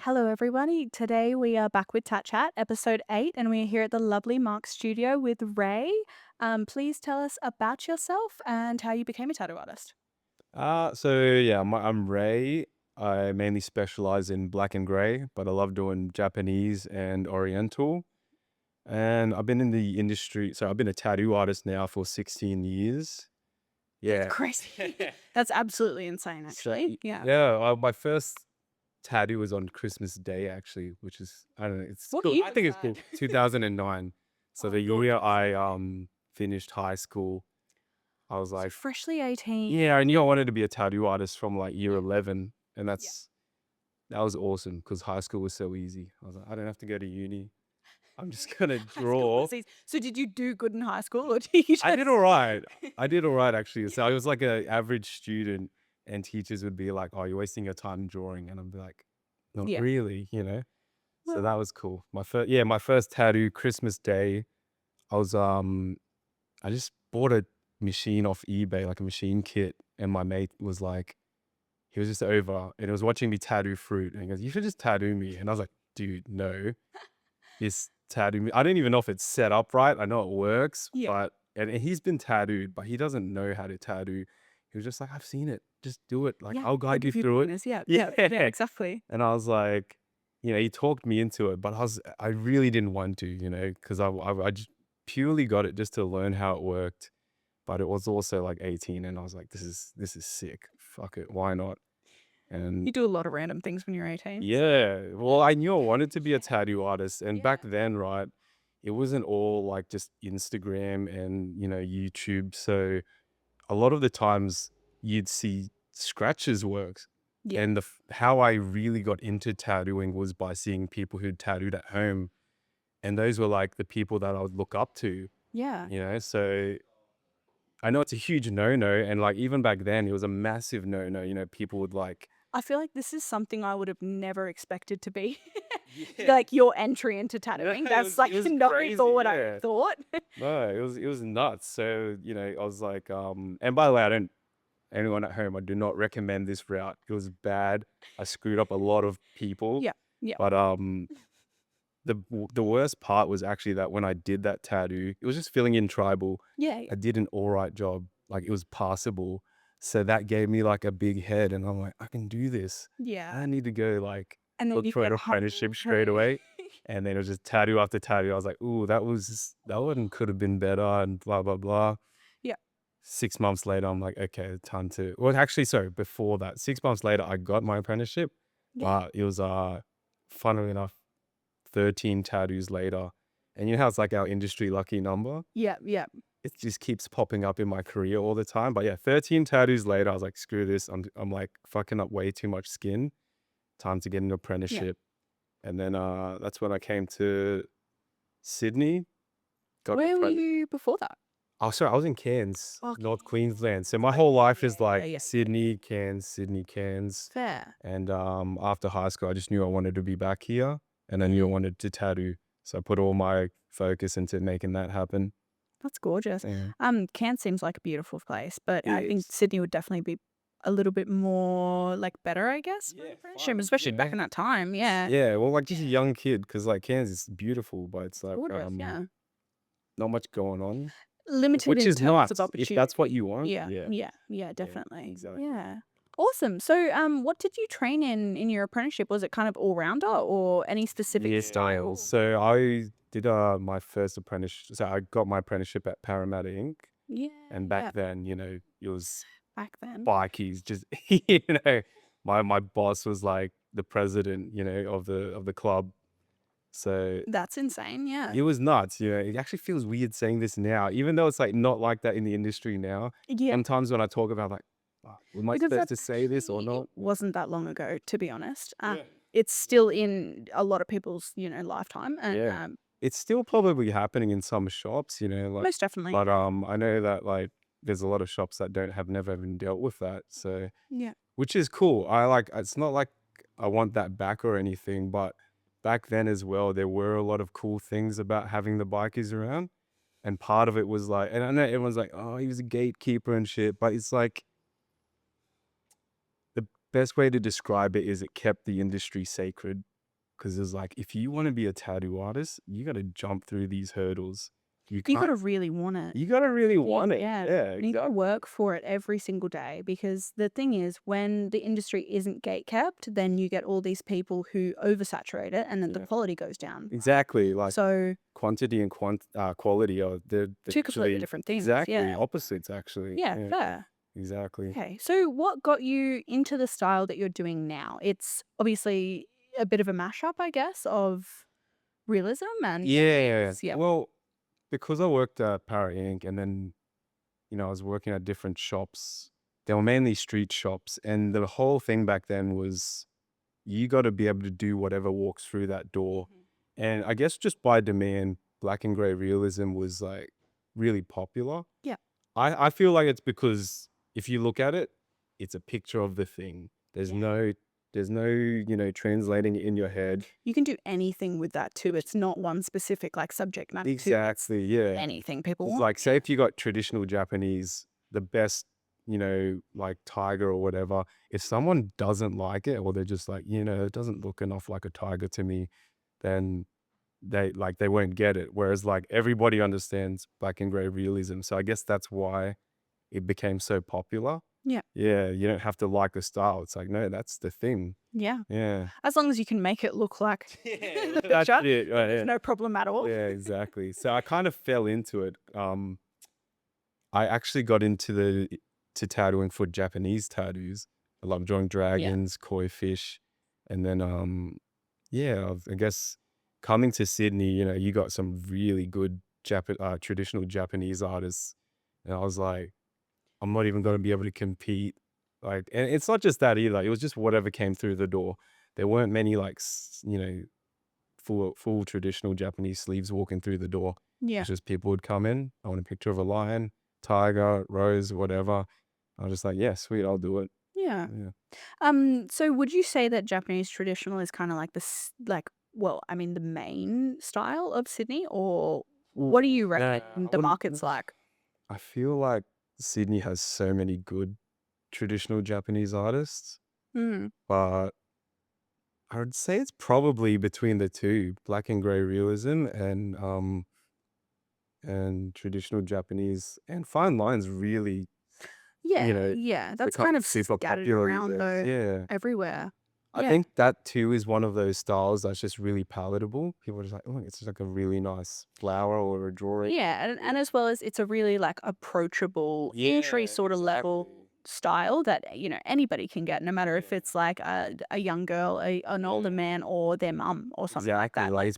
Hello, everybody. Today we are back with Tat Chat, episode 8, and we are here at the lovely Mark studio with Ray. Please tell us about yourself and how you became a tattoo artist. I'm Ray. I mainly specialize in black and gray, but I love doing Japanese and Oriental. And I've been in the industry, so I've been a tattoo artist now for 16 years. That's Yeah. crazy. That's absolutely insane, actually. Yeah. My first tattoo was on Christmas Day, actually, which is, I don't know, it's What cool. year I was think it's cool. that? 2009. So Oh, the year gorgeous. I finished high school, I was So like, freshly 18. yeah, I knew I wanted to be a tattoo artist from like year Yeah. 11. And Yeah. that was awesome because high school was so easy. I was like, I don't have to go to uni. I'm just gonna High school draw. was easy. So did you do good in high school or did you I did just... all right. I did all right actually. So I was like a average student, and teachers would be like, "Oh, you're wasting your time drawing," and I'd be like, "Not Yeah. really." So Well, that was cool. My first tattoo, Christmas Day. I was I just bought a machine off eBay, like a machine kit, and my mate was like, he was just over and he was watching me tattoo fruit, and he goes, "You should just tattoo me," and I was like, "Dude, no." This tattoo me I don't even know if it's set up right. I know it works, yeah. but and he's been tattooed, but he doesn't know how to tattoo. He was just like, "I've seen it. Just do it. Like, Yeah. I'll I'll guide you give you through it." pointers. Yeah. Yeah. Yeah. Yeah. Exactly. And I was like, he talked me into it, but I really didn't want to, because I just purely got it just to learn how it worked. But it was also like 18, and I was like, this is sick. Fuck it. Why not? And You do a lot of random things when you're 18. So. yeah, well, I knew I wanted to be a tattoo artist, and Yeah. back then, right, it wasn't all like just Instagram and YouTube. So a lot of the times you'd see scratches works, Yeah. and how I really got into tattooing was by seeing people who tattooed at home, and those were like the people that I would look up to. Yeah. So I know it's a huge no-no, and like even back then, it was a massive no-no. People would like, I feel like this is something I would have never expected to be yeah, like your entry into no, tattooing. it That's was it like was not at all crazy, what I yeah. thought. No, it was nuts. So, I was like, and by the way, I don't anyone at home, I do not recommend this route. It was bad. I screwed up a lot of people. Yeah. Yeah. But the worst part was actually that when I did that tattoo, it was just filling in tribal. Yeah. Yeah. I did an all right job. Like it was passable. So that gave me like a big head, and I'm like, I can do this. I Yeah. don't need to go like And then look you for an get apprenticeship home. straight away. And then it was just tattoo after tattoo. I was like, ooh, that one could have been better, and blah blah blah. Yeah. 6 months later, I'm like, okay, time to. Well, actually, sorry, before that, 6 months later, I got my apprenticeship, Yeah. but it was funnily enough, 13 tattoos later, and you know how it's like our industry lucky number. Yeah. Yeah. It just keeps popping up in my career all the time. But yeah, 13 tattoos later, I was like, screw this. I'm like fucking up way too much skin. Time to get an Yeah. apprenticeship. And then that's when I came to Sydney. Got Where were apprenticed. you before that? Oh, sorry, I was in Cairns, Okay. North Queensland. So my Okay. whole life Yeah. is Yeah. like Yeah. Sydney, Cairns, Sydney, Cairns. Fair. And after high school, I just knew I wanted to be back here, and I knew I Mm. wanted to tattoo. So I put all my focus into making that happen. That's gorgeous. Yeah. Cairns seems like a beautiful place, but It I think is. Sydney would definitely be a little bit more like better, I guess, for an Yeah, apprenticeship, fun. especially back Yeah. in that time. Yeah. Yeah, well, like just a Yeah. young kid, because like Cairns is beautiful, but it's It's like gorgeous. Yeah. not much going on, Limited which in is terms of nuts if that's what opportunity. you want. Yeah. Yeah, Yeah. Yeah. yeah, Definitely. exactly. Yeah. Awesome. So, what did you train in your apprenticeship? Was it kind of all rounder or any specific Yeah. style? So I did my first apprenticeship. So I got my apprenticeship at Parramatta Inc. Yeah. And back Yeah. then, it was Back then. bikies. Just you know, my boss was like the president, of the club. So That's insane. Yeah. it was nuts. It actually feels weird saying this now, even though it's like not like that in the industry now. Yeah. Sometimes when I talk about like, "Oh, am I Because supposed that to say this or actually it not?" wasn't that long ago, to be honest. Yeah. It's still in a lot of people's, lifetime, and Yeah. It's still probably happening in some shops, like, most definitely, but I know that like there's a lot of shops that have never even dealt with that. So yeah, which is cool. It's not like I want that back or anything, but back then as well, there were a lot of cool things about having the bikers around. And part of it was like, and I know everyone's like, oh, he was a gatekeeper and shit, but it's like the best way to describe it is it kept the industry sacred. because it's like, if you wanna be a tattoo artist, you gotta jump through these hurdles. You You can't gotta really want it. you gotta really want it. Yeah, Yeah, you need to exactly. work for it every single day because the thing is when the industry isn't gate kept, then you get all these people who oversaturate it and then the Yeah. quality goes down. Exactly, like, So, quantity and quality are they're 2 completely actually different things, exactly yeah. opposites, actually. Yeah, Yeah, fair. exactly. Okay, so what got you into the style that you're doing now? It's obviously a bit of a mashup, I guess, of realism and Yeah. Japanese. Yep. Well, because I worked at Para Inc. and then, I was working at different shops. They were mainly street shops, and the whole thing back then was you gotta be able to do whatever walks through that door. Mhm. And I guess just by demand, black and gray realism was, like, really popular. Yeah. I feel like it's because if you look at it, it's a picture of the thing. Yeah. There's no, translating it in your head. You can do anything with that too. It's not one specific like subject matter too. It's Exactly, yeah. anything people 'Cause, want. like, say if you got traditional Japanese, the best, like, tiger or whatever, if someone doesn't like it or they're just like, "It doesn't look enough like a tiger to me," then they won't get it. Whereas, like, everybody understands black and gray realism, so I guess that's why it became so popular. Yeah. Yeah, you don't have to like the style. It's like, no, that's the thing. Yeah. Yeah. As long as you can make it look like Yeah, the that's picture, it. then Right, there's yeah. no problem at all. Yeah, exactly. So I kind of fell into it. I actually got into to tattooing for Japanese tattoos. I love drawing Yeah. dragons, koi fish, and then yeah, I guess coming to Sydney, you got some really good traditional Japanese artists, and I was like, I'm not even gonna be able to compete. Like, and it's not just that either. It was just whatever came through the door. There weren't many like full traditional Japanese sleeves walking through the door. Yeah. It's just people would come in. I want a picture of a lion, tiger, rose, whatever. I was just like, yeah, sweet, I'll do it. Yeah. Yeah. So would you say that Japanese traditional is kind of like this, like, well, I mean, the main style of Sydney, or what do you Yeah, reckon I the wouldn't. market's like? I feel like Sydney has so many good traditional Japanese artists, Mm. but I would say it's probably between the two, black and gray realism and traditional Japanese. And fine lines really, Yeah, you know, yeah, that's become kind of super scattered popular these around days. though Yeah. everywhere. I Yeah. think that too is one of those styles that's just really palatable. People are just like, oh, it's just like a really nice flower or a drawing. Yeah, Yeah. and as well as it's a really, like, approachable entry Yeah, sort of level exactly. style that, anybody can get no matter if Yeah. it's like a young girl, an older Yeah. man, or their mum or something like Exactly. that, Like, like yeah. it's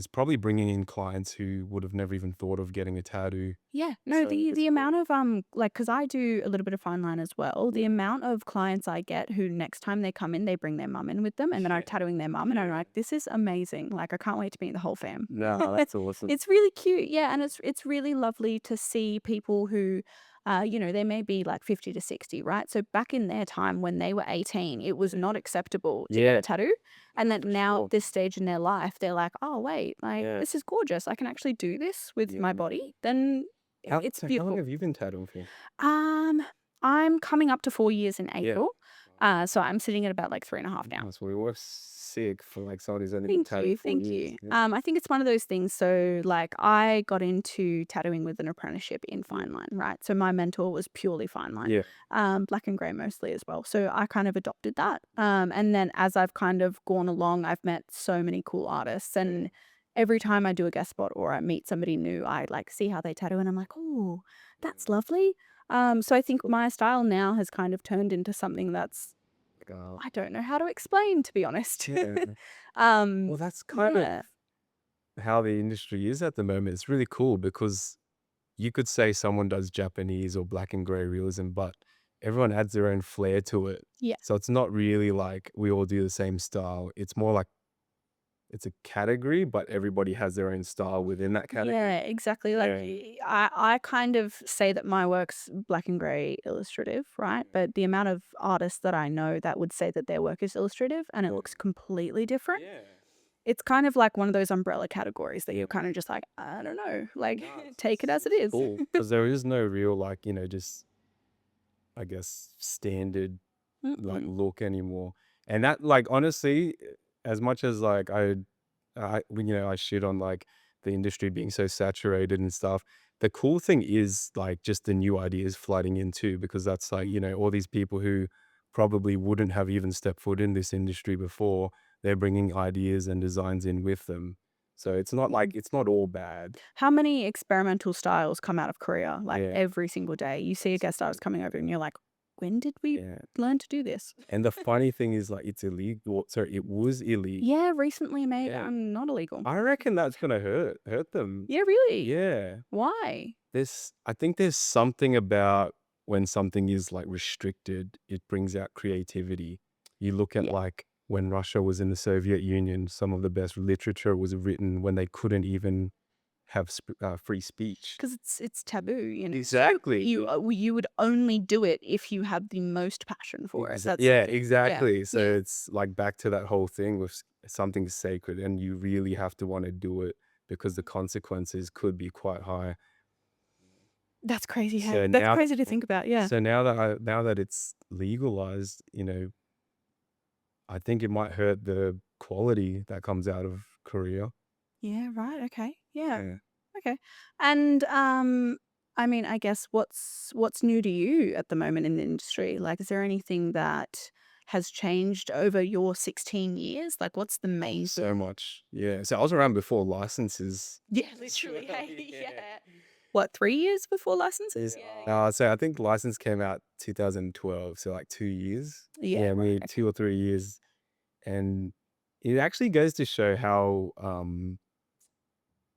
probably bringing in clients who would have never even thought of getting a tattoo. Yeah, no, So the it's amount cool. of, like, because I do a little bit of fine line as well, the Yeah. amount of clients I get who next time they come in, they bring their mum in with them, and then are Yeah. tattooing their mum, and I'm Yeah. like, "This is amazing, like, I can't wait to meet the whole fam." No, that's awesome. It's really cute, yeah, and it's really lovely to see people who, they may be, like, 50 to 60, right? So back in their time when they were 18, it was not acceptable to get Yeah. a tattoo, and No, then for now sure. at this stage in their life, they're like, "Oh, wait, like, Yeah. this is gorgeous, I can actually do this with my Yeah. body." Then it's How long beautiful. have you been tattooing for? Um, I'm coming up to 4 years in Yeah. April, so I'm sitting at about, like, 3.5 now. Nice. Well, we were sick for like someone who's only been Thank tattooing you, for thank years. you. Yeah. I think it's one of those things, so, like, I got into tattooing with an apprenticeship in Yeah. fine line, right? So my mentor was purely fine line, Yeah. black and grey mostly as well, so I kind of adopted that, and then as I've kind of gone along, I've met so many cool artists, Yeah. and every time I do a guest spot or I meet somebody new, I, like, see how they tattoo, and I'm like, "Oh, that's Yeah. lovely." So I That's think cool. my style now has kind of turned into something that's Like, I don't know how to explain, to be honest. yeah. Well, that's kind of Yeah. how the industry is at the moment. It's really cool because you could say someone does Japanese or black and gray realism, but everyone adds their own flair to it. Yeah. So it's not really like we all do the same style. It's more like it's a category, but everybody has their own style within that category. Yeah, exactly. Like Yeah. I kind of say that my work's black and gray illustrative, right? But the amount of artists that I know that would say that their work is illustrative and it Yeah. looks completely different. Yeah. It's kind of like one of those umbrella categories that Yeah. you're kind of just like, I don't know, like No, take it as it it's is. cool because there is no real like, just I guess standard like Mm-mm. look anymore. And that, like, honestly, as much as, like, I shit on, like, the industry being so saturated and stuff, the cool thing is, like, just the new ideas flooding in too, because that's, like, Mm. all these people who probably wouldn't have even stepped foot in this industry before, they're bringing ideas and designs in with them. So it's not like Mm. it's not all bad. How many experimental styles come out of Korea? Like, Yeah. every single day. You see a guest artist coming over and you're like, "When did we Yeah. learn to do this?" And the funny thing is, like, it's illegal. Sorry, it was illegal. Yeah, recently made, Yeah. not illegal. I reckon that's gonna hurt them. Yeah, really? Yeah. Why? I think there's something about when something is, like, restricted, it brings out creativity. You look at, Yeah, like, when Russia was in the Soviet Union, some of the best literature was written when they couldn't even have free speech. because it's taboo, you know? So Exactly. you would only do it if you had the most passion for it. That's Yeah, yeah. exactly. So Yeah. it's, like, back to that whole thing with something sacred, and you really have to wanna do it because the consequences could be quite high. That's crazy, hey? So That's now crazy to think about, yeah. now that it's legalized, I think it might hurt the quality that comes out of Korea. Yeah, right, okay, yeah. Yeah. Okay. And, I mean, I guess what's new to you at the moment in the industry? Like, is there anything that has changed over your 16 years? Like, what's the main So much. Yeah. So I was around before licenses. Yeah, literally, hey, yeah. What, 3 years before licenses? Yeah. Yeah, yeah. So I think license came out 2012, so like 2 years. Yeah, Yeah, right, maybe okay. 2 or 3 years, and it actually goes to show how,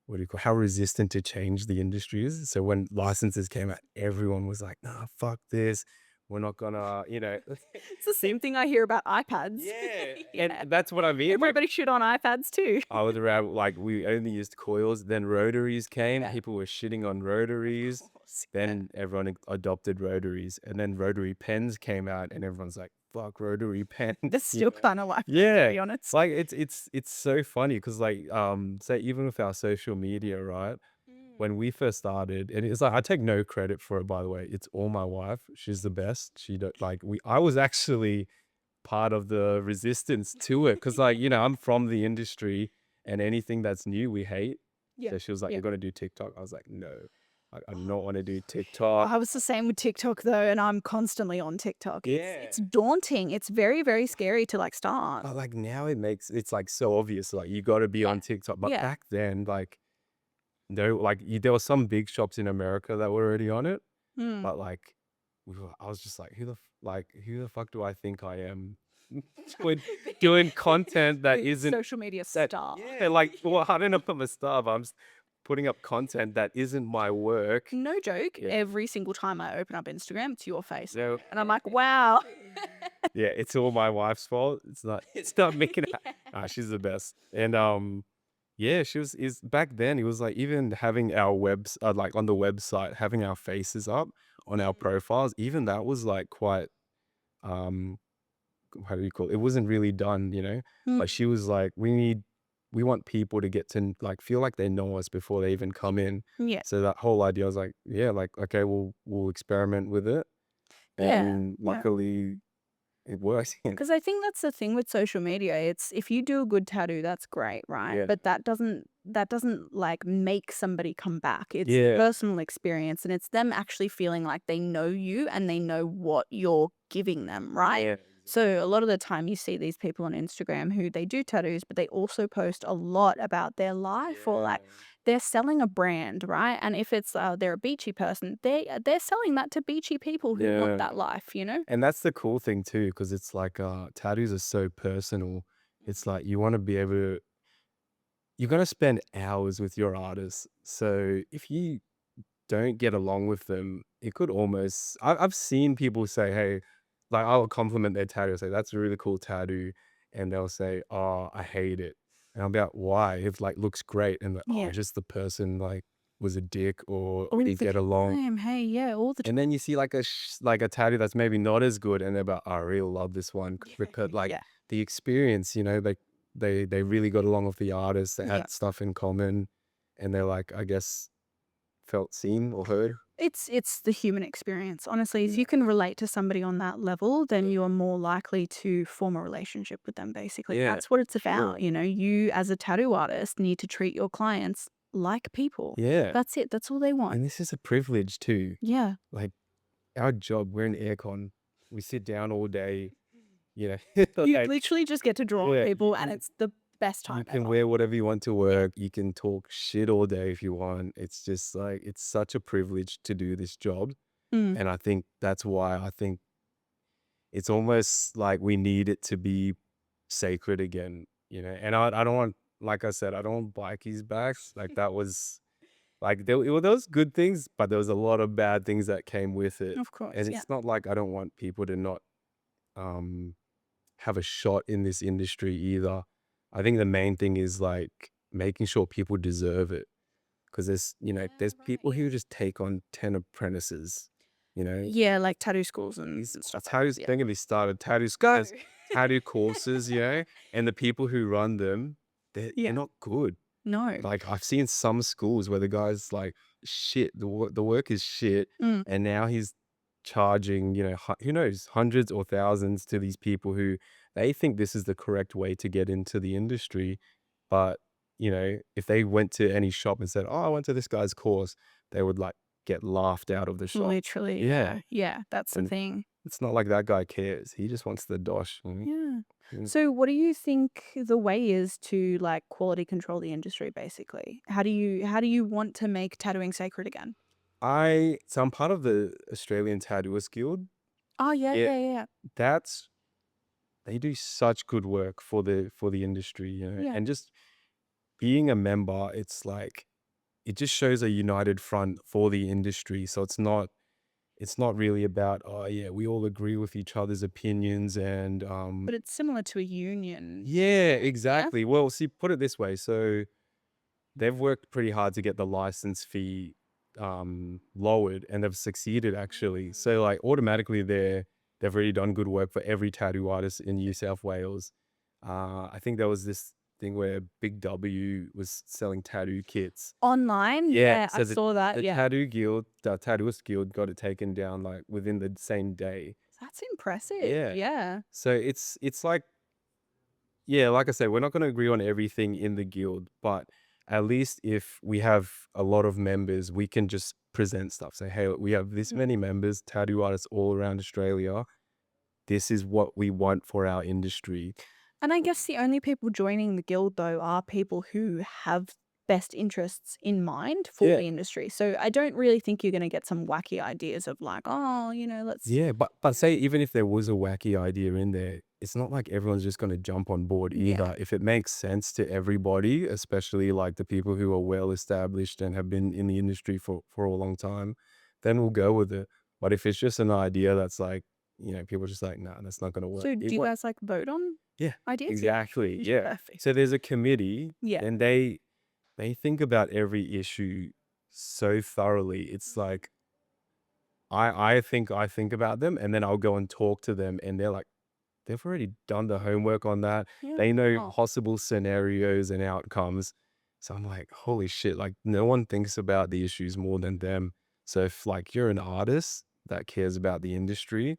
what do you call how resistant to change the industry is. So when licenses came out, everyone was like, "Nah, fuck this. We're not gonna," It's the same thing I hear about iPads. Yeah, and Yeah. that's what I mean, like, Everybody shit on iPads too. I was around, like, we only used coils, then rotaries came, Yeah. people were shitting on Of rotaries, course, yeah. then everyone adopted rotaries, and then rotary pens came out, and everyone's like, "Fuck rotary pens," That's still kinda like that, to Yeah, be honest. like, it's so funny because, like, say even with our social media, right? Mm. When we first started, and it's like I take no credit for it, by the way, it's all my wife, she's the best, she don't like, we I was actually part of the resistance to it because, like, I'm from the industry, and anything that's new we hate. Yeah, So she was like, yeah. "You're gonna do TikTok?" I was like, "No, I do Oh, not want to do TikTok." I was the same with TikTok though, and I'm constantly on TikTok. It's Yeah. daunting. It's very, very scary to, like, start. But, like, now it's like so obvious, like, you got to be Yeah. on TikTok. But Yeah. back then, like, no, like, there were some big shops in America that were already on it, Mm. but, like, I was just like, who the fuck do I think I am doing doing content that The isn't social media that star. yeah, like, Yeah. well, I don't know if I'm a star, but I'm putting up content that isn't my work. No joke, Yeah. every single time I open up Instagram, it's your face on So it, and I'm like, "Wow." yeah, it's all my wife's fault. It's not me. Yeah. She's the best. And yeah, she was is back then it was like even having our like on the website, having our faces up on our Mm. profiles, even that was like quite um how do you call it? It wasn't really done. Mm. Like she was like, we want people to get to like feel like they know us before they even come in. Yeah. So that whole idea I was like, yeah, like okay, we'll experiment with it. Yeah. And Yeah. luckily it works. 'Cause I think that's the thing with social media, it's if you do a good tattoo, that's great, right? Yeah. But that doesn't, like, make somebody come back. It's Yeah. personal experience, and it's them actually feeling like they know you and they know what you're giving them, right? Yeah. So, a lot of the time you see these people on Instagram who they do tattoos, but they also post a lot about their life or, like, Yeah. they're selling a brand, right? And if it's, they're a beachy person, they're selling that to beachy people who want Yeah. that life, you know? And that's the cool thing too, because it's like tattoos are so personal. It's like you want to be able to you're gonna spend hours with your artist. So if you don't get along with them, it could almost I've seen people say, "Hey," like, I'll compliment their tattoo, say, "That's a really cool tattoo," and they'll say, "Oh, I hate it." And I'll be like, "Why?" It, like, looks great, and like, "Oh, Yeah. just the person, like, was a dick or All didn't the get along." time. Hey, yeah, all the time. And then you see, like, like, a tattoo that's maybe not as good, and they're about, "I really love this one," because, like, Yeah. the experience, they really got along with the artist, they Yeah. had stuff in common, and they're like, I guess, felt seen or heard. It's the human experience. Honestly, if Yeah. you can relate to somebody on that level, then you are more likely to form a relationship with them, basically. Yeah, That's what it's about, sure. you know? You, as a tattoo artist, need to treat your clients like people. Yeah, That's it. That's all they want. and this is a privilege too. Yeah. Like, our job, we're in aircon. We sit down all day, you know, You like, literally just get to draw on yeah, people, and it's the best you time can ever. wear whatever you want to Yeah. work. You can talk shit all day if you want. It's just like, it's such a privilege to do this job. Mm. And I think that's why I think it's almost like we need it to be sacred again, you know? And I don't want, like I said, I don't want bikies back. Like that was like, there was good things, but there was a lot of bad things that came with it. Of course, And yeah. it's not like I don't want people to not have a shot in this industry either. I think the main thing is like making sure people deserve it. Cause there's Yeah, right, people yeah. who just take on 10 apprentices, you know, Yeah, like tattoo schools and these stuff like tattoos, that, yeah. don't get me started, tattoo Go. schools, tattoo courses, and the people who run them, they're Yeah. not good. No. Like, I've seen some schools where the guy's like, shit, the work is shit, Mm. and now he's charging, who knows, hundreds or thousands to these people who they think this is the correct way to get into the industry. But, if they went to any shop and said, "Oh, I went to this guy's course," they would, like, get laughed out of the shop. Literally, Yeah, yeah. Yeah, that's the and thing. it's not like that guy cares. He just wants the dosh, you know? Yeah. Mm. So what do you think the way is to, like, quality control the industry, basically? How do you want to make tattooing sacred again? I'm part of the Australian Tattooist Guild. Oh, yeah, It yeah, yeah. that's They do such good work for the industry, Yeah. and just being a member, it's like it just shows a united front for the industry. So it's not really about, oh yeah, we all agree with each other's opinions and But it's similar to a union yeah, feeling, yeah? exactly. Well, see, put it this way. So they've worked pretty hard to get the license fee lowered, and they've succeeded actually. So like automatically they've already done good work for every tattoo artist in New South Wales. I think there was this thing where Big W was selling tattoo kits. Online? Yeah, Yeah, I so the saw that, the yeah. tattooist guild got it taken down like within the same day. That's impressive, Yeah. yeah. So it's like, yeah, like I said, we're not going to agree on everything in the guild, but at least if we have a lot of members, we can just present stuff. Say, hey, we have this Mhm. many members, tattoo artists all around Australia. This is what we want for our industry. And I guess the only people joining the guild, though, are people who have best interests in mind for Yeah. the industry. So I don't really think you're gonna get some wacky ideas of like, "Oh, let's" Yeah, but say even if there was a wacky idea in there, it's not like everyone's just going to jump on board Yeah. either. If it makes sense to everybody, especially like the people who are well established and have been in the industry for a long time, then we'll go with it. But if it's just an idea that's like, people are just like, nah, that's not going to work. So do It you what? guys, like, vote on Yeah, ideas? Yeah. exactly. Yeah. Perfect. So there's a committee, Yeah. and they think about every issue so thoroughly. It's Mhm. like I think about them, and then I'll go and talk to them, and they're like, they've already done the homework on that. Yeah. They know Oh, possible scenarios and outcomes. So I'm like, holy shit, like no one thinks about the issues more than them. So if like you're an artist that cares about the industry,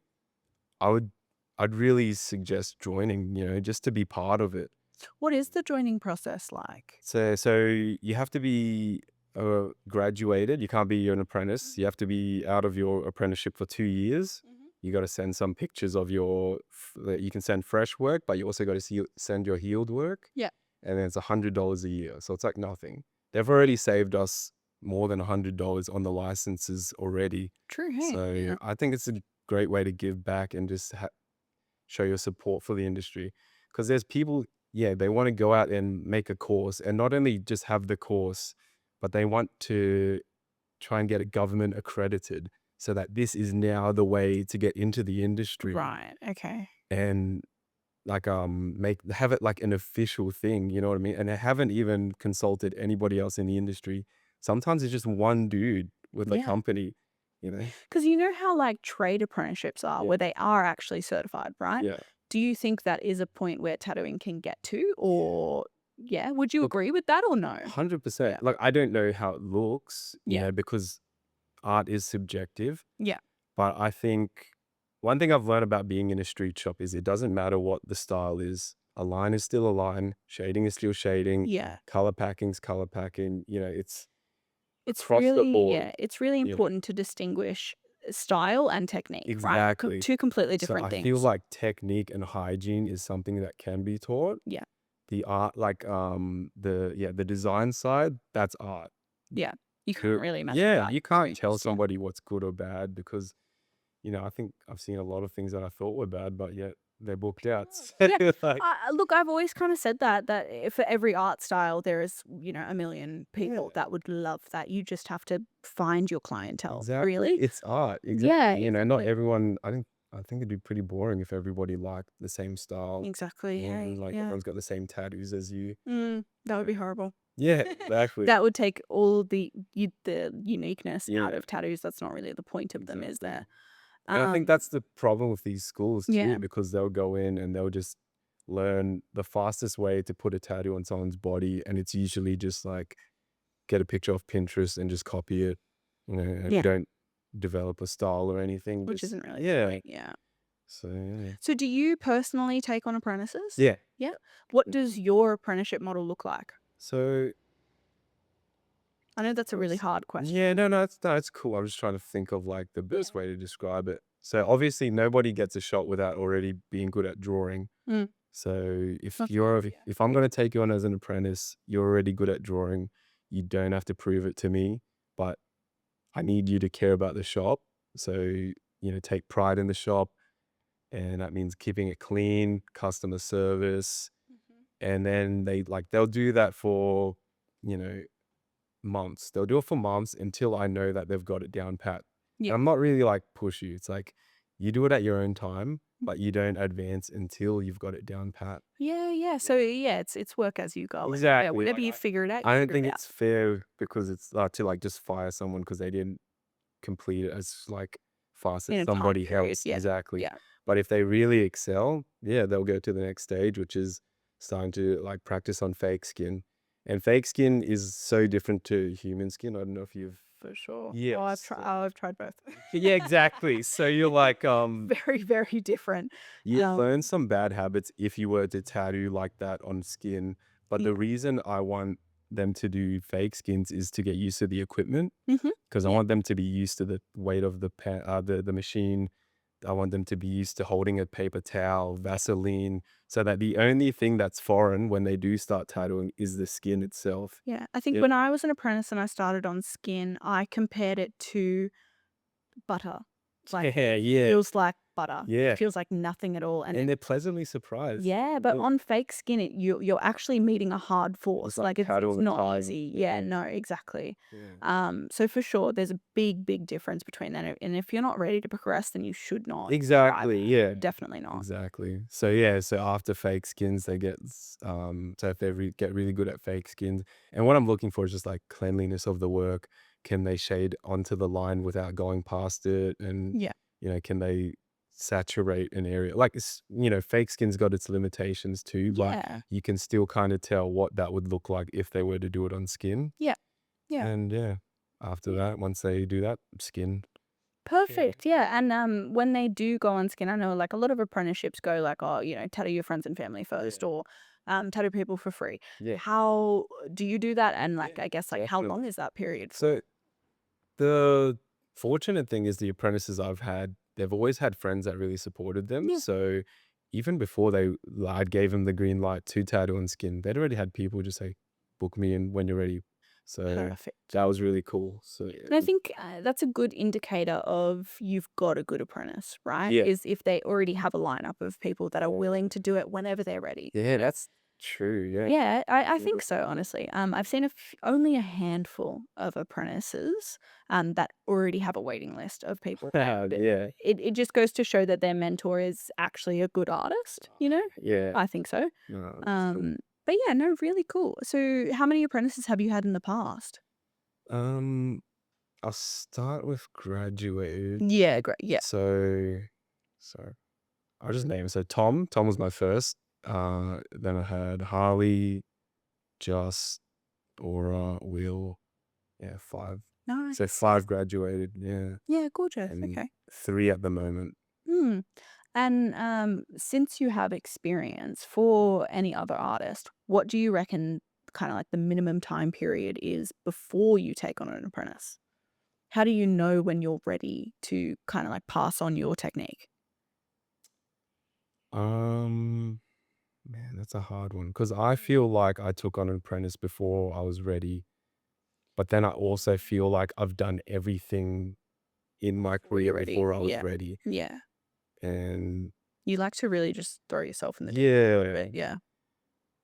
I would I'd really suggest joining, just to be part of it. what is the joining process like? So you have to be graduated. You can't be an apprentice. You have to be out of your apprenticeship for 2 years. Mhm. You got to send some pictures of you can send fresh work, but you also got to send your healed work, Yeah. and then it's $100 a year. So it's like nothing. They've already saved us more than $100 on the licenses already. True, hey? So Yeah. I think it's a great way to give back and just show your support for the industry. Because there's people, yeah, they want to go out and make a course and not only just have the course, but they want to try and get it government accredited so that this is now the way to get into the industry Right, okay. and like have it like an official thing, you know what I mean? And they haven't even consulted anybody else in the industry. Sometimes it's just one dude with a Yeah. company, you know? Because you know how, like, trade apprenticeships are, Yeah. where they are actually certified, right? Yeah. Do you think that is a point where tattooing can get to? Or yeah, would you Look, agree with that or no? Yeah. 100%. Like, I don't know how it looks, Yeah. because art is subjective, Yeah. but I think one thing I've learned about being in a street shop is it doesn't matter what the style is. A line is still a line, shading is still shading, Yeah. color packing's color packing. It's It's across the really board. yeah, it's really You know, important to distinguish style and technique, right? exactly. 2 completely So different I feel things. like technique and hygiene is something that can be taught. Yeah. The art, like the design side, that's art. Yeah. You can't Cor- really match Yeah, that you to can't be tell honest, yeah. somebody what's good or bad because I think I've seen a lot of things that I thought were bad, but yet they're booked out. Yeah. So like, Look, I've always kinda said that for every art style, there is, a million yeah, people that would love that. You just have to find your clientele, exactly. really. It's art, Yeah, exactly. Not exactly. everyone. I think it'd be pretty boring if everybody liked the same style. Exactly, hey, Like yeah. everyone's got the same tattoos as you. That would be horrible. Yeah, exactly. That would take all the uniqueness out Yeah, of tattoos. That's not really the point of them, is exactly. there? And I think Um, that's the problem with these schools too, yeah, because they'll go in and they'll just learn the fastest way to put a tattoo on someone's body, and it's usually just like get a picture off Pinterest and just copy it. And you yeah, don't develop a style or anything. which Just isn't really the yeah. point, yeah. So yeah. So do you personally take on apprentices? Yeah. Yeah. What does your apprenticeship model look like? So I know that's a really Yes. hard Yeah, question. no, it's cool. I'm just trying to think of like the best way to describe it. So obviously nobody gets a shot without already being good at drawing. Mm, So that's true, yeah. if I'm gonna take you on as an apprentice, you're already good at drawing. You don't have to prove it to me, but I need you to care about the shop. So, take pride in the shop, and that means keeping it clean, customer service, Mhm. and then they'll do that for, you know, months. They'll do it for months until I know that they've got it down pat. Yeah. And I'm not really like pushy. It's like you do it at your own time, but Mhm. you don't advance until you've got it down pat. Yeah, yeah. Yeah. So yeah, it's work as you go, and yeah, Exactly. whenever Like you figure it out, you I don't figure think it out. it's fair because it's to like just fire someone because they didn't complete it as like fast as In a time somebody period, else. yeah, Exactly. yeah. But if they really excel, yeah, they'll go to the next stage, which is starting to like practice on fake skin. And fake skin is so different to human skin. I don't know if you've For sure. yes. I've tried both. Yeah, exactly. So you're like, Very, very different. you Um, learn some bad habits if you were to tattoo like that on skin. But yeah. the reason I want them to do fake skins is to get used to the equipment Mhm. because I Yeah. want them to be used to the weight of the machine. I want them to be used to holding a paper towel, Vaseline, so that the only thing that's foreign when they do start tattooing is the skin itself. Yeah. I think Yep. when I was an apprentice and I started on skin, I compared it to butter. Like, Yeah, it yeah, feels like butter. It yeah. feels like nothing at all, and And they're pleasantly surprised. yeah, but Yeah. on fake skin, you're actually meeting a hard It's force, like like, it's paddle the not time. easy. Yeah, no, exactly. Yeah. So for sure, there's a big, big difference between that, and if you're not ready to progress, then you should not try Exactly, that. yeah. Definitely not. Exactly. So, yeah, so after fake skins, they get so if they get really good at fake skins and what I'm looking for is just, like, cleanliness of the work. Can they shade onto the line without going past it? And, Yeah. can they saturate an area? Like, fake skin's got its limitations too, but Yeah. you can still kinda tell what that would look like if they were to do it on skin. Yeah. Yeah. And, yeah, after Yeah. that, once they do that, skin. Yeah. Perfect. Yeah, and, when they do go on skin, I know, like, a lot of apprenticeships go like, "Oh, tattoo your friends and family first," Yeah. or, "Tattoo people for free." Yeah. How do you do that? And, Yeah, like, I guess, like, how long definitely. is that period for? So the fortunate thing is the apprentices I've had, they've always had friends that really supported them. Yeah. So even before I gave them the green light to tattoo and skin, they'd already had people just say, book me in when you're ready. So Perfect. that was really cool. So And I yeah. think, that's a good indicator of you've got a good apprentice, right? Yeah. Is if they already have a lineup of people that are willing to do it whenever they're ready. Yeah, that's true. Yeah. Yeah, I Yeah. think so, honestly. I've seen only a handful of apprentices, that already have a waiting list of people that Yeah. it just goes to show that their mentor is actually a good artist, you know? Yeah. I think so. No, that's cool. Um, but yeah, no, really cool. So how many apprentices have you had in the past? Um, I'll start with graduated. Yeah, great. Yeah. So I'll just name it. So Tom was my first. Then I had Harley, Just, Aura, Will. Yeah, 5. So Nice. Yes. 5 graduated, yeah, Yeah, gorgeous. and Okay. 3 at the moment. Hmm. And since you have experience for any other artist, what do you reckon kind of like the minimum time period is before you take on an apprentice? How do you know when you're ready to kind of like pass on your technique? Um, Man, that's a hard one because I feel like I took on an apprentice before I was ready, but then I also feel like I've done everything in my Before you're career ready. before I was Yeah. ready, Yeah. and You like to really just throw yourself in the deep end a little yeah, bit. Yeah.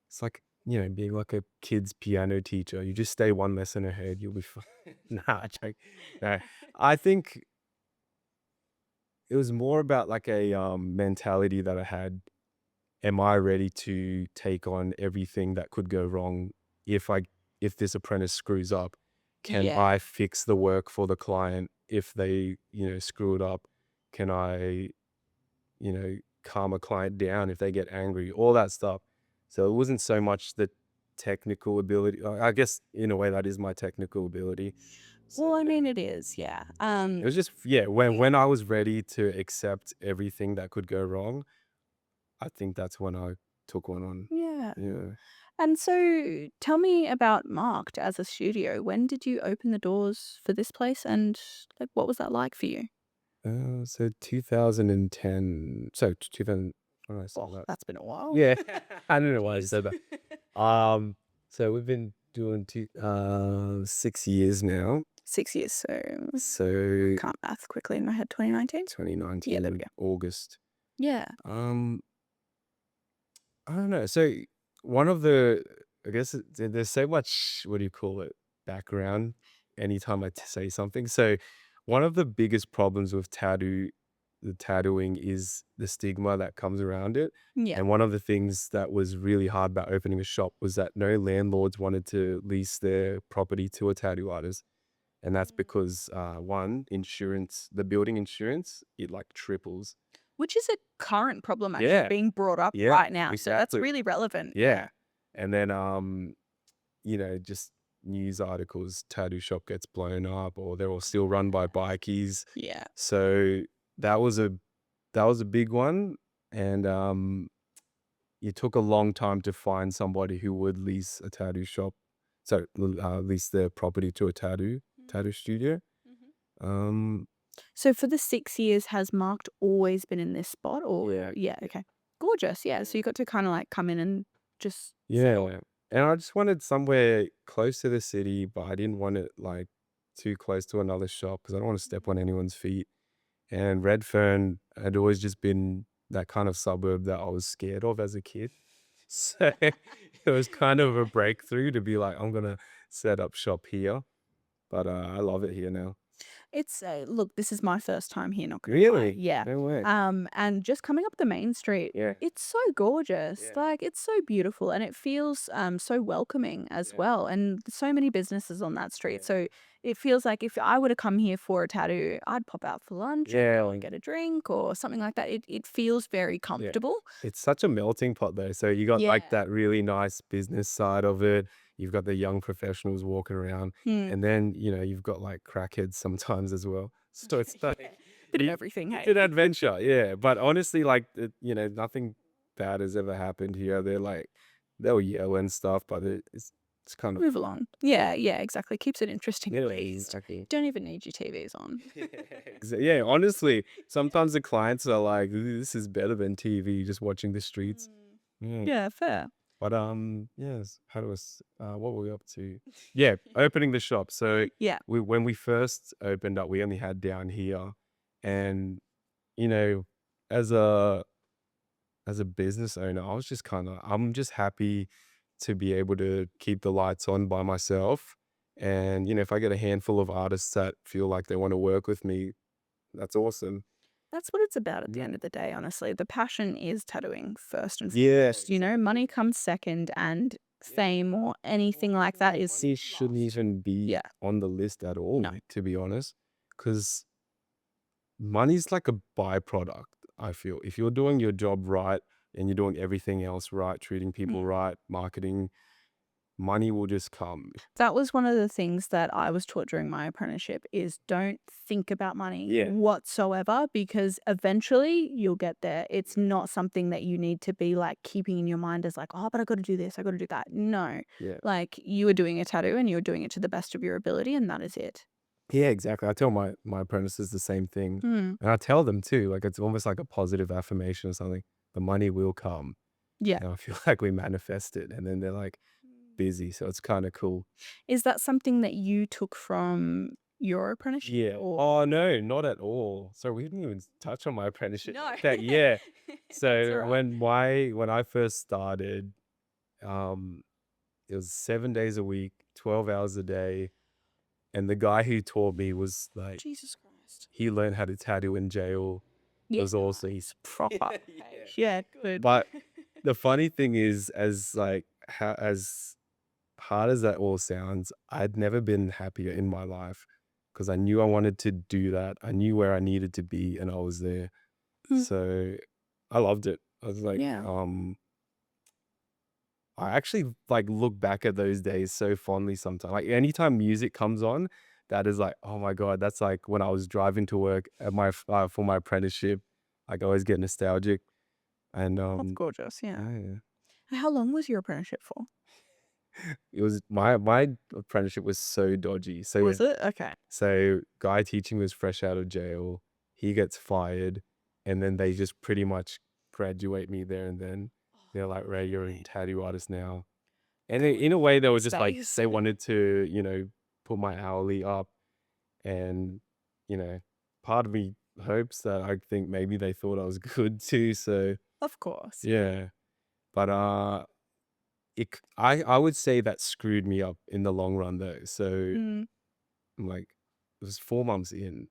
it's like, being like a kid's piano teacher. You just stay one lesson ahead, you'll be fine. Nah, I joke. No, I think it was more about like a, mentality that I had. Am I ready to take on everything that could go wrong if this apprentice screws up? Can Yeah. I fix the work for the client if they, screw it up? Can I, calm a client down if they get angry? All that stuff. So it wasn't so much the technical ability. I guess in a way that is my technical ability. So Well, I mean, it is. Yeah. it was just, yeah, when Yeah. when I was ready to accept everything that could go wrong, I think that's when I took one on. Yeah. Yeah. And so tell me about Marked as a studio. When did you open the doors for this place and like what was that like for you? So 2010. So 2000. What did I say Oh, that? that's been a while. Yeah, I don't know why I said that. Um, so we've been doing 6 years now. 6 years. So So can't math quickly in my head. 2019. Yeah, there we 2019 go. August. Yeah. Um, I don't know. So one of the, I guess there's so much, what do you call it, background anytime I say something. So one of the biggest problems with the tattooing is the stigma that comes around it. Yeah. And one of the things that was really hard about opening a shop was that no landlords wanted to lease their property to a tattoo artist. And that's because, one, insurance, the building insurance, it like triples. Which is a current problem actually Yeah. being brought up Yeah, right now. So that's exactly. really relevant. Yeah. Yeah. And then, just news articles, tattoo shop gets blown up or they're all still run by bikies. Yeah. So that was a that was a big one. And it took a long time to find somebody who would lease a tattoo shop. So lease their property to a tattoo studio. Mhm. Um So for the 6 years, has Marked always been in this spot or yeah. yeah, Yeah. okay. Gorgeous, yeah, Yeah. so you got to kinda, like, come in and just settle. Yeah. And I just wanted somewhere close to the city, but I didn't want it like too close to another shop because I don't want to step Mhm. on anyone's feet. And Redfern had always just been that kind of suburb that I was scared of as a kid. So it was kind of a Yeah. breakthrough to be like, I'm gonna set up shop here. But I love it here now. It's, look, this is my first time here, not gonna lie, Really? yeah, No way. and just coming up the main street, Yeah. it's so gorgeous, Yeah. like, it's so beautiful, and it feels, so welcoming as Yeah. well, and so many businesses on that street, Yeah. so it feels like if I were to come here for a tattoo, I'd pop out for lunch or Yeah. go and get a drink or something like that. It feels very Yeah. comfortable. It's such a melting pot though. So you got like Yeah. that really nice business side of it. You've got the young professionals walking around, Hmm. and then, you've got like crackheads sometimes as well. So it's Yeah. like Bit of everything, it's hey? an adventure, yeah. But honestly, like nothing bad has ever happened here. They'll yell and stuff, but it's kind of Move fun. along. Yeah, yeah, exactly, keeps it interesting Yeah, at least. exactly. Don't even need your TVs on. Yeah, honestly, sometimes the clients are like, "Ooh, this is better than TV, just watching the streets." Mm. Yeah. Yeah, fair. But, yes, what were we up to? Yeah, opening the shop. So Yeah. when we first opened up, we only had down here, and, you know, as a business owner, I'm just happy to be able to keep the lights on by myself. And, if I get a handful of artists that feel like they want to work with me, that's awesome. That's what it's about at the Yeah. end of the day, honestly. The passion is tattooing first and Yeah, foremost, you know? exactly. Money comes second and Yeah. fame or anything like that is Money shouldn't last. even be Yeah. on the list at all, No. mate, to be honest, because money's like a byproduct, I feel. If you're doing your job right and you're doing everything else right, treating people Mm. right, marketing, money will just come. That was one of the things that I was taught during my apprenticeship is don't think about money Yeah. whatsoever because eventually you'll get there. It's not something that you need to be like keeping in your mind as like, oh, but I got to do this, I got to do that. No, Yeah. like you were doing a tattoo and you were doing it to the best of your ability, and that is it. Yeah, exactly. I tell my apprentices the same thing, Mm. and I tell them too, like, it's almost like a positive affirmation or something. The money will come, Yeah. and I feel like we manifest it, and then they're, like, busy, so it's kinda cool. Is that something that you took from your apprenticeship Yeah. or? Oh, no, not at all. So we didn't even touch on my apprenticeship No. like that. Yeah. That's all So right. when I first started, um, it was 7 days a week, 12 hours a day, and the guy who taught me was, like, Jesus Christ. he learned how to tattoo in jail. It Yeah, was also he's nice. Proper. yeah. Okay. Yeah, good. But the funny thing is, as hard as that all sounds, I'd never been happier in my life because I knew I wanted to do that. I knew where I needed to be and I was there. Mm. So I loved it. I was like, Yeah. I actually like look back at those days so fondly sometimes. Like anytime music comes on, that is like, oh my God, that's like when I was driving to work at for my apprenticeship. Like I always get nostalgic. And That's gorgeous, yeah. yeah. How long was your apprenticeship for? It was my apprenticeship was so dodgy. Was it? Okay. So guy teaching was fresh out of jail. He gets fired, and then they just pretty much graduate me there and then. They're like, "Ray, you're a Really? tattoo artist now." And Good in a way, they were just like space. they wanted to, put my hourly up, and you know, part of me hopes that I think maybe they thought I was good too. So Of course, yeah. yeah, but I would say that screwed me up in the long run though. So Mm. I'm like, it was 4 months in.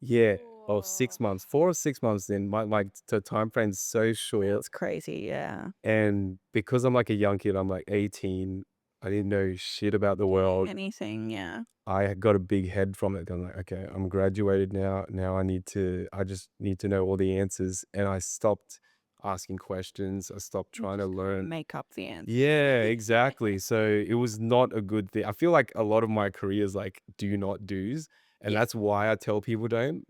Yeah. Oh, Oh, 6 months, 4 or 6 months in. The time frame's so short, that's crazy, yeah. and because I'm like a young kid, I'm like 18, I didn't know shit about the world. Anything, yeah. I had got a big head from it. I'm like, "Okay, I'm graduated now. Now I just need to know all the answers," and I stopped asking questions. I stopped You trying to just kinda learn. make up the answer. Yeah, exactly. So it was not a good thing. I feel like a lot of my career is like do not do's, and Yeah, that's why I tell people don't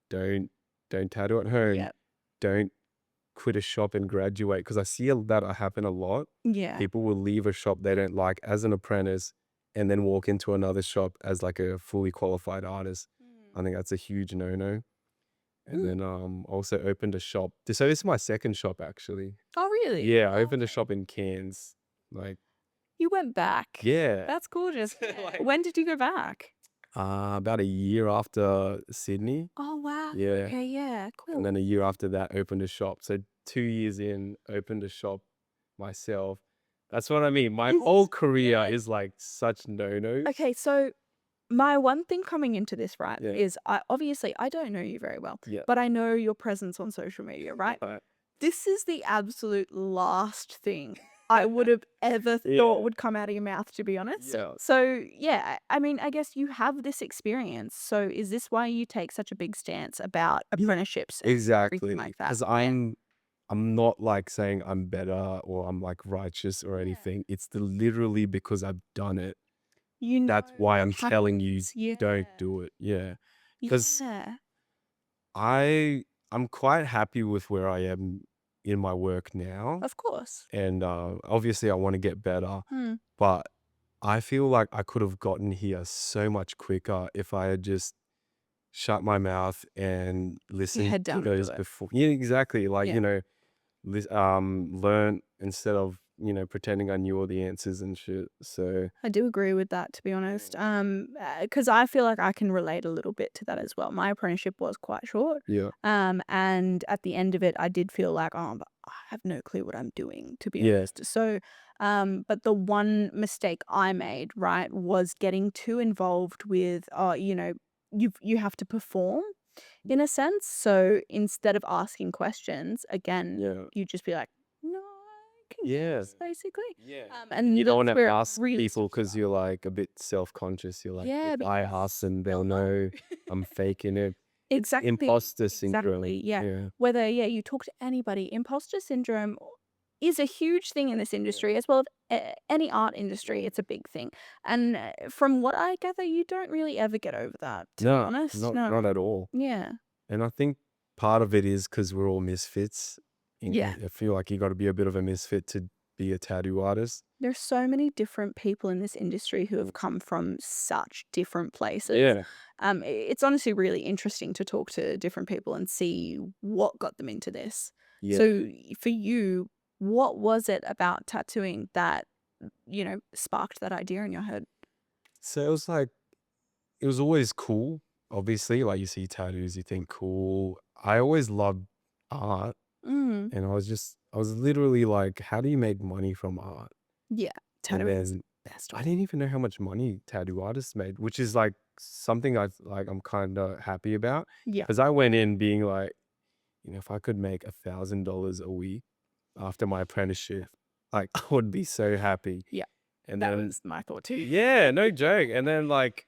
don't tattoo at home, yeah, don't quit a shop and graduate because I see that happen a lot. yeah. People will leave a shop they don't like as an apprentice and then walk into another shop as like a fully qualified artist. Mm. I think that's a huge no-no. And Mm. then also opened a shop. So this is my second shop actually. Oh, really? Yeah, I Oh, opened a okay. shop in Cairns. Like, You went back. yeah. That's gorgeous, So, yeah. like When did you go back? about a year after Sydney. Oh, wow. Yeah. Okay, yeah, And cool. then a year after that, opened a shop. So 2 years in, opened a shop myself. That's what I mean. My whole Is career yeah. is like such no-nos. Okay, so my one thing coming into this, right, Yeah. is I don't know you very well, Yeah. but I know your presence on social media, right? Right. This is the absolute last thing I would have ever thought Yeah. would come out of your mouth, to be honest. Yeah. So, yeah, I mean, I guess you have this experience. So, is this why you take such a big stance about apprenticeships and everything Exactly. like that? Because Yeah. I'm not like saying I'm better or I'm like righteous or Yeah. anything. It's literally because I've done it. You know That's why what I'm telling you happens. Yeah. don't do it. Yeah. Because Yeah. I'm quite happy with where I am in my work now, Of course. and, obviously, I wanna get better, Hmm. but I feel like I could have gotten here so much quicker if I had just shut my mouth and You listened head to down and do those it. before. Yeah, exactly, like, Yeah. learn instead of, pretending I knew all the answers and shit, so I do agree with that, to be honest. yeah. Because I feel like I can relate a little bit to that as well. My apprenticeship was quite short. Yeah. And at the end of it, I did feel like, oh, but I have no clue what I'm doing, to be Yeah. honest. So, but the one mistake I made, right, was getting too involved with, you have to perform in a sense. So instead of asking questions, again, Yeah. you just be like, no, I can Yeah. guess, basically. Yeah. You And don't that's wanna where it ask really people slipped because up. you're, like, a bit self-conscious. You're like, Yeah, "If I because ask them, they'll they'll know. know I'm faking it." It's Exactly, imposter syndrome. exactly, yeah. Yeah. Whether, yeah, you talk to anybody, imposter syndrome is a huge thing in this Yeah. industry as well as any art industry. It's a big thing, and from what I gather, you don't really ever get over that. To be No, honest, not no. not at all. Yeah, And I think part of it is because 'cause we're all misfits. yeah. I feel like you gotta be a bit of a misfit to be a tattoo artist. There's so many different people in this industry who Mm. have come from such different places. Yeah. It's honestly really interesting to talk to different people and see what got them into this. Yeah. So, for you, what was it about tattooing that, sparked that idea in your head? So it was like it was always cool, obviously, like, you see tattoos, you think, "Cool." I always loved art, Mm, and I was literally like, "How do you make money from art?" yeah, And tattooing is the then best I way. didn't even know how much money tattoo artists made, which is, like, something I'm kinda happy about Yeah, because I went in being like, if I could make $1,000 a week after my apprenticeship, like, I would be so happy. yeah, And that then was my thought too. yeah, no joke. And then, like,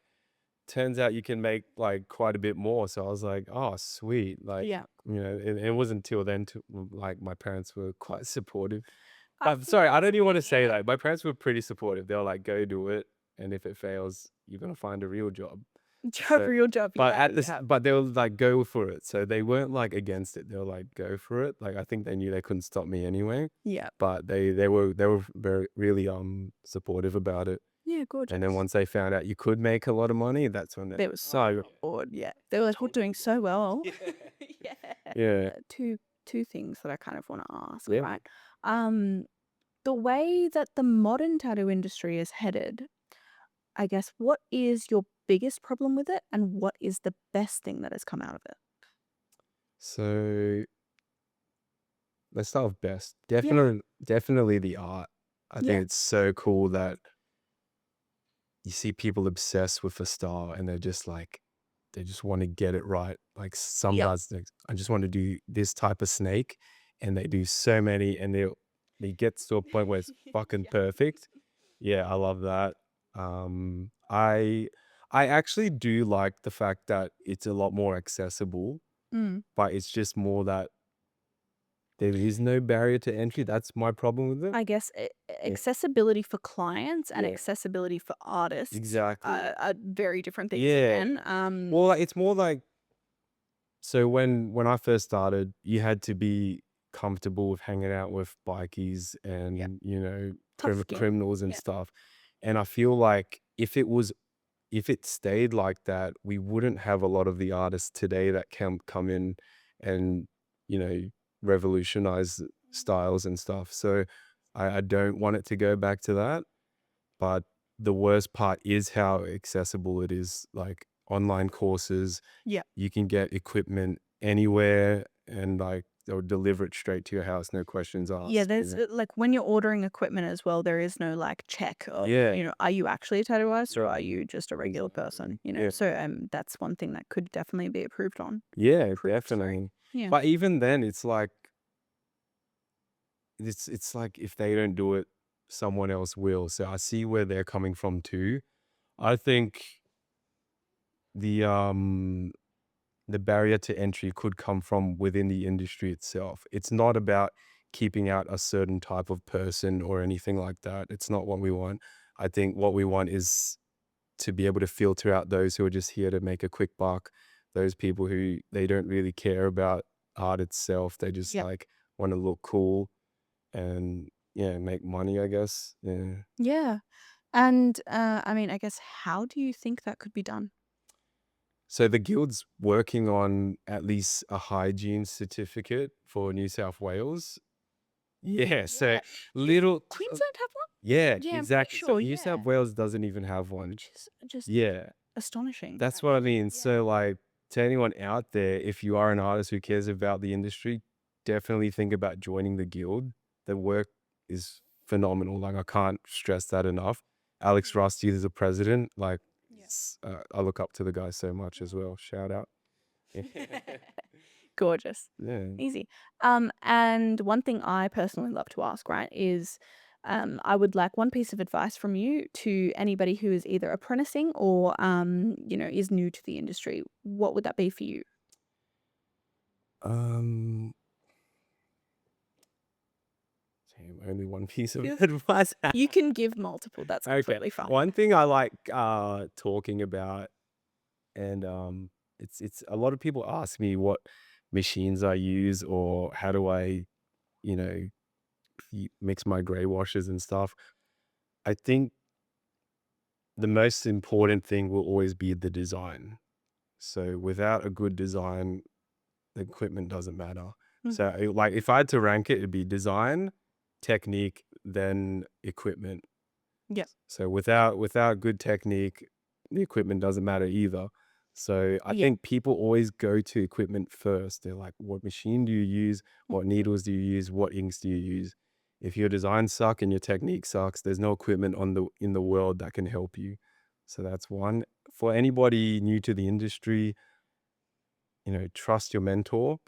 turns out you can make, like, quite a bit more. So I was like, "Oh, sweet." Like, Yeah. it wasn't until then like, my parents were quite supportive. I I'm think sorry, I don't even wanna say yeah. that. My parents were pretty supportive. They were like, "Go do it, and if it fails, you're gonna find a real job." Job, So real job, but yeah, at this yeah, but they were like, "Go for it." So they weren't, like, against it. They were like, "Go for it." Like, I think they knew they couldn't stop me anyway, yeah. but they were very really, supportive about it. Yeah, And then gorgeous. once they found out you could make a lot of money, that's when they're They like, were so "Oh, on board, yeah. They were like, "We're doing so well." yeah." Yeah. Yeah. 2 things that I kind of wanna ask, Yeah. right? Um, the way that the modern tattoo industry is headed, I guess, what is your biggest problem with it, and what is the best thing that has come out of it? So, let's start with best. Yeah, Definitely the art. I yeah, think it's so cool that you see people obsessed with a style and they're just like they just wanna get it right. Like, some yep. guys, like, "I just wanna do this type of snake," and they do so many, and they get to a point where it's fucking Yeah. perfect. Yeah, I love that. I actually do like the fact that it's a lot more accessible, Mm. but it's just more that there is no barrier to entry. That's my problem with it. I guess Yeah. accessibility for clients and Yeah, accessibility for artists exactly. are very different things Yeah. again. Well, like, it's more like so when I first started, you had to be comfortable with hanging out with bikies Yeah, and, tough skin. criminals and Yeah. stuff. And I feel like if it stayed like that, we wouldn't have a lot of the artists today that can come in and, you know, revolutionize styles and stuff. So I don't want it to go back to that. But the worst part is how accessible it is. Like, online courses, Yeah. you can get equipment anywhere and, like, they'll deliver it straight to your house, no questions Yeah, asked, there's, like, when you're ordering equipment as well, there is no, like, check of, Yeah, are you actually a tattoo artist or yeah, are you just a regular person, exactly. Yeah. So, that's one thing that could definitely be Yeah, improved, sorry. definitely. Yeah. But even then, it's like it's like if they don't do it, someone else will. So I see where they're coming from too. I think the, um the barrier to entry could come from within the industry itself. It's not about keeping out a certain type of person or anything like that. It's not what we want. I think what we want is to be able to filter out those who are just here to make a quick buck, those people who they don't really care about art itself. They just Yep. like want to look cool and yeah, make money, I guess. Yeah. Yeah. And, I mean, I guess how do you think that could be done? So the guild's working on at least a hygiene certificate for New South Wales. Yeah, so Yeah. Does little Queensland have one? yeah, Yeah, I'm pretty exactly. So sure, New South yeah. Wales doesn't even have one. Which is just Yeah, astonishing, that's what I actually. mean. Yeah. So, like, to anyone out there, if you are an artist who cares about the industry, definitely think about joining the guild. The work is phenomenal. Like, I can't stress that enough. Alex Yeah. Rusty is the president. Like, Yeah. I look up to the guy so much as well. Shout out. Gorgeous. Yeah. Easy. And one thing I personally love to ask, right, is I would like one piece of advice from you to anybody who is either apprenticing or, is new to the industry. What would that be for you? Um, Damn, only one piece of Yeah. advice. You can give multiple, that's Okay. completely fine. One thing I like talking about, and it's a lot of people ask me what machines I use or how do I, you know, mix my gray washes and stuff. I think the most important thing will always be the design. So without a good design, the equipment doesn't matter. Mm, So like if I had to rank it, it'd be design, technique, then equipment. yeah, So without good technique, the equipment doesn't matter either. So I yeah. think people always go to equipment first. They're like, what machine do you use? What Mhm. needles do you use? What inks do you use? If your design suck and your technique sucks, there's no equipment on the in the world that can help you. So that's one. For anybody new to the industry, trust your mentor.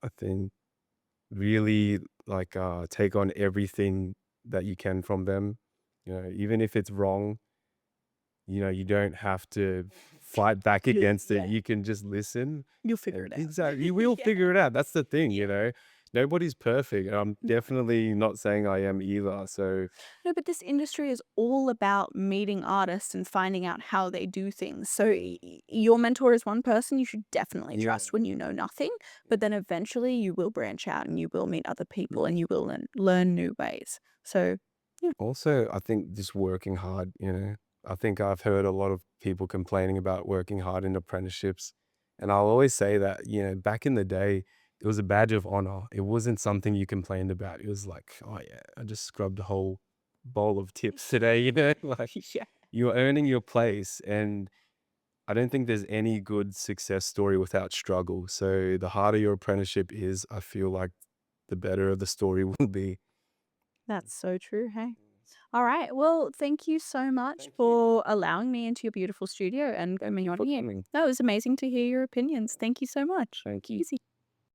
I think really like take on everything that you can from them. Even if it's wrong, you don't have to fight back against it. Yeah, You can just listen you'll figure and it out. exactly, you will Yeah, figure it out. That's the thing, yeah. Nobody's perfect. And I'm No. definitely not saying I am either. So No, but this industry is all about meeting artists and finding out how they do things. So your mentor is one person you should definitely yeah. trust when you know nothing, but then eventually you will branch out and you will meet other people and you will learn new ways. So yeah, Also, I think just working hard, I think I've heard a lot of people complaining about working hard in apprenticeships. And I'll always say that, back in the day, it was a badge of honor. It wasn't something you complained about. It was like, oh, yeah, I just scrubbed a whole bowl of tips today, like yeah, you're earning your place. And I don't think there's any good success story without struggle. So the harder your apprenticeship is, I feel like the better the story will be. that's so true. Hey. All right. Well, thank you so much Thank you. for allowing me into your beautiful studio and Thank coming you on for here. coming. That was amazing to hear your opinions. Thank you so much. Thank you. Easy.